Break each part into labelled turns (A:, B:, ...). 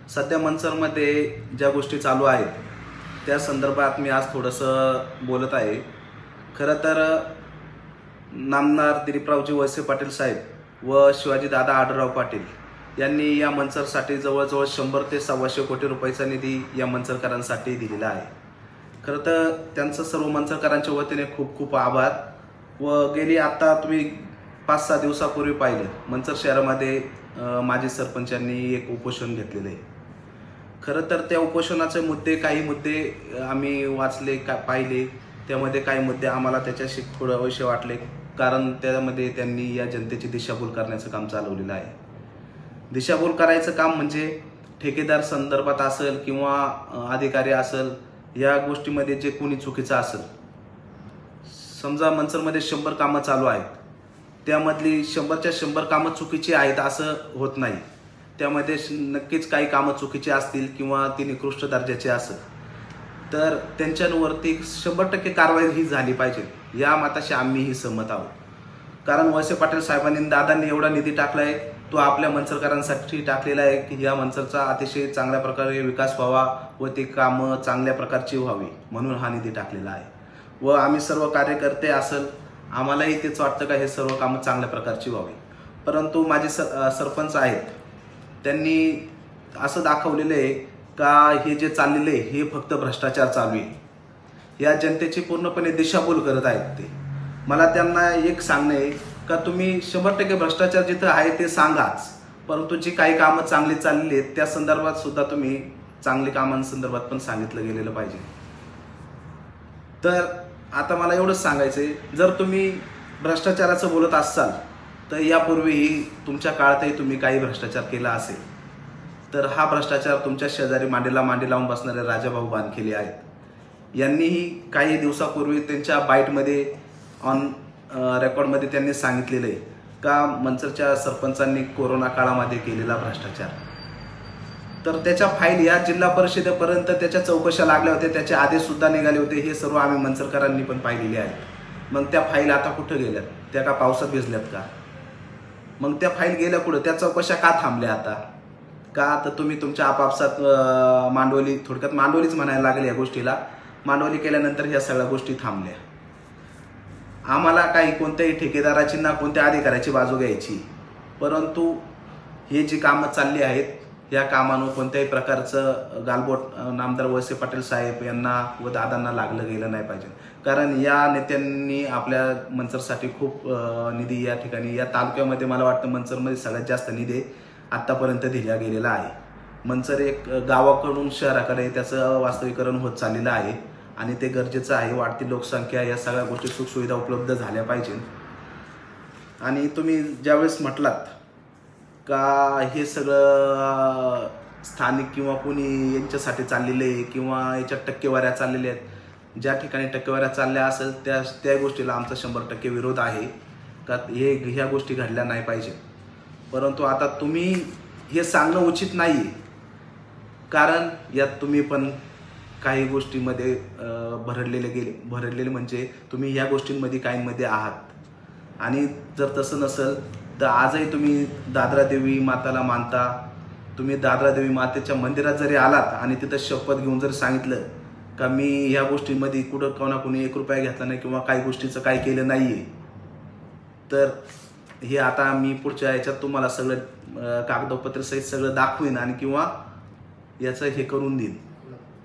A: सध्या मनसरमध्ये ज्या गोष्टी चालू आहेत त्या संदर्भात मी आज थोडंसं बोलत आहे। खरं तर नामदार दिलीपरावजी वळसे पाटील साहेब व शिवाजी दादा आढळराव पाटील यांनी या मनसरसाठी जवळजवळ 100 ते 125 कोटी रुपयाचा निधी या मनसरकरांसाठी दिलेला आहे। खरं तर त्यांचं सर्व मनसरकरांच्या वतीने खूप खूप आभार। व गेली आता तुम्ही 5-6 दिवसापूर्वी पाहिलं मनसर शहरामध्ये माजी सरपंचांनी एक उपोषण घेतलेलं आहे। खरं तर त्या उपोषणाचे काही मुद्दे आम्ही वाचले पाहिले, त्यामध्ये काही मुद्दे आम्हाला त्याच्याशी थोडं अवश्य वाटले, कारण त्यामध्ये त्यांनी या जनतेची दिशाभूल करण्याचं काम चालवलेलं आहे। दिशाभूल करायचं काम म्हणजे ठेकेदार संदर्भात असेल किंवा अधिकारी असेल, या गोष्टीमध्ये जे कोणी चुकीचं असेल, समजा मनसरमध्ये 100 कामं चालू आहेत, त्यामधली 100च्या 100 कामं चुकीची आहेत असं होत नाही। त्यामध्ये नक्कीच काही कामं चुकीची असतील किंवा ती निकृष्ट दर्जाची असेल तर त्यांच्यावरती 100% कारवाई ही झाली पाहिजे, या मताशी आम्हीही सहमत आहोत। कारण वळसे पाटील साहेबांनी दादांनी एवढा निधी टाकला आहे, तो आपल्या मनसरकरांसाठी टाकलेला आहे की या मनसरचा अतिशय चांगल्या प्रकारे विकास व्हावा व ती कामं चांगल्या प्रकारची व्हावी, म्हणून हा निधी टाकलेला आहे। व आम्ही सर्व कार्यकर्ते असेल, आम्हालाही तेच वाटतं का हे सर्व कामं चांगल्या प्रकारची व्हावी। परंतु माझे सरपंच आहेत, त्यांनी असं दाखवलेलं आहे का हे जे चाललेलं आहे हे फक्त भ्रष्टाचार चालू आहे, या जनतेची पूर्णपणे दिशाभूल करत आहेत ते। मला त्यांना एक सांगणं आहे का तुम्ही 100% भ्रष्टाचार जिथं आहे ते सांगाच, परंतु जी काही कामं चांगली चाललेली आहेत त्या संदर्भात सुद्धा तुम्ही चांगली कामांसंदर्भात पण सांगितलं गेलेलं पाहिजे। तर आता मला एवढंच सांगायचं आहे, जर तुम्ही भ्रष्टाचाराचं बोलत असाल तर यापूर्वीही तुमच्या काळातही तुम्ही काही भ्रष्टाचार केला असेल, तर हा भ्रष्टाचार तुमच्या शेजारी मांडीला मांडी लावून बसणारे राजाभाऊ बानखेले आहेत। यांनीही काही दिवसापूर्वी त्यांच्या बाईटमध्ये ऑन रेकॉर्डमध्ये त्यांनी सांगितलेलं आहे का मनसरच्या सरपंचांनी कोरोना काळामध्ये केलेला भ्रष्टाचार, तर त्याच्या फाईल या जिल्हा परिषदेपर्यंत त्याच्या चौकशा लागल्या होत्या, त्याचे आदेश सुद्धा निघाले होते, हे सर्व आम्ही मनसरकरांनी पण पाहिलेले आहेत। मग त्या फाईल आता कुठं गेल्यात? त्या का पावसात भिजल्यात का? मग त्या फाईल गेल्या कुठं? त्या चौकशा का थांबल्या आता? का तर तुम्ही तुमच्या आपापसात मांडवली, थोडक्यात मांडवलीच म्हणायला लागले या गोष्टीला, मांडवली केल्यानंतर ह्या सगळ्या गोष्टी थांबल्या। आम्हाला काही कोणत्याही ठेकेदाराची ना कोणत्या अधिकाऱ्याची बाजू घ्यायची, परंतु हे जी कामं चालली आहेत या कामांवर कोणत्याही प्रकारचं गालबोट नामदार वळसे पाटील साहेब यांना व दादांना लागलं गेलं नाही पाहिजे। कारण या नेत्यांनी आपल्या मनसरसाठी खूप निधी या ठिकाणी, या तालुक्यामध्ये मला वाटतं मनसरमध्ये सगळ्यात जास्त निधी आत्तापर्यंत दिला गेलेला आहे। मनसर एक गावाकडून शहराकडे त्याचं वास्तवीकरण होत चाललेलं आहे आणि ते गरजेचं आहे। वाढती लोकसंख्या, या सगळ्या गोष्टी सुखसुविधा उपलब्ध झाल्या पाहिजेत। आणि तुम्ही ज्यावेळेस म्हटलात का हे सगळं स्थानिक किंवा कोणी यांच्यासाठी चाललेलं आहे किंवा याच्या टक्केवाऱ्या चाललेल्या आहेत, ज्या ठिकाणी टक्केवाऱ्या चालल्या असेल त्या गोष्टीला आमचा 100% विरोध आहे का ह्या गोष्टी घडल्या नाही पाहिजे। परंतु आता तुम्ही हे सांगणं उचित नाही, कारण यात तुम्ही पण काही गोष्टींमध्ये भरडलेले म्हणजे तुम्ही या गोष्टींमध्ये काहींमध्ये आहात। आणि जर तसं नसेल तर आजही तुम्ही दादरा देवी माताला मानता, तुम्ही दादरा देवी मातेच्या मंदिरात जरी आलात आणि तिथं शपथ घेऊन जर सांगितलं का मी ह्या गोष्टींमध्ये कुठं कोणी 1 रुपया घेतला नाही किंवा काही गोष्टीचं काही केलं नाहीये, तर हे आता मी पुढच्या याच्यात तुम्हाला सगळं कागदपत्र सहित सगळं दाखवीन आणि किंवा याचं हे करून देईन,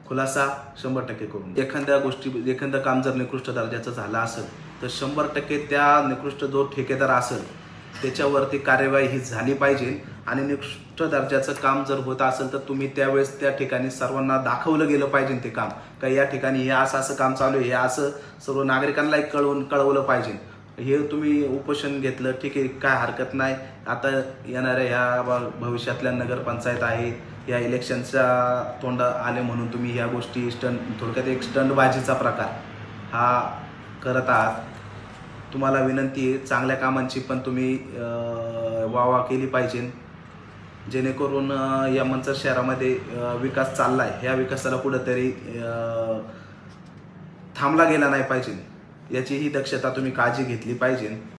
A: खुलासा 100% करून। एखादं काम जर निकृष्ट दर्जाचं झालं असेल तर 100% त्या निकृष्ट जो ठेकेदार असेल त्याच्यावरती कार्यवाही ही झाली पाहिजे। आणि निकृष्ट दर्जाचं काम जर होत असेल तर तुम्ही त्यावेळेस त्या ठिकाणी सर्वांना दाखवलं गेलं पाहिजे ते काम, का या ठिकाणी हे असं काम चालू आहे, हे असं सर्व नागरिकांना कळवलं पाहिजे। हे तुम्ही उपोषण घेतलं, ठीक आहे, काय हरकत नाही। आता येणाऱ्या ह्या भविष्यातल्या नगरपंचायत आहे, या इलेक्शनच्या तोंड आले म्हणून तुम्ही ह्या गोष्टी थोडक्यात एक स्टंटबाजीचा प्रकार हा करत आहात। तुम्हाला विनंती आहे, चांगल्या कामांची पण तुम्ही वाहवा केली पाहिजे, जेणेकरून या मनसर शहरामध्ये विकास चालला आहे, ह्या विकासाला कुठंतरी थांबला गेला नाही पाहिजे, याची ही दक्षता तुम्ही काळजी घेतली पाहिजे।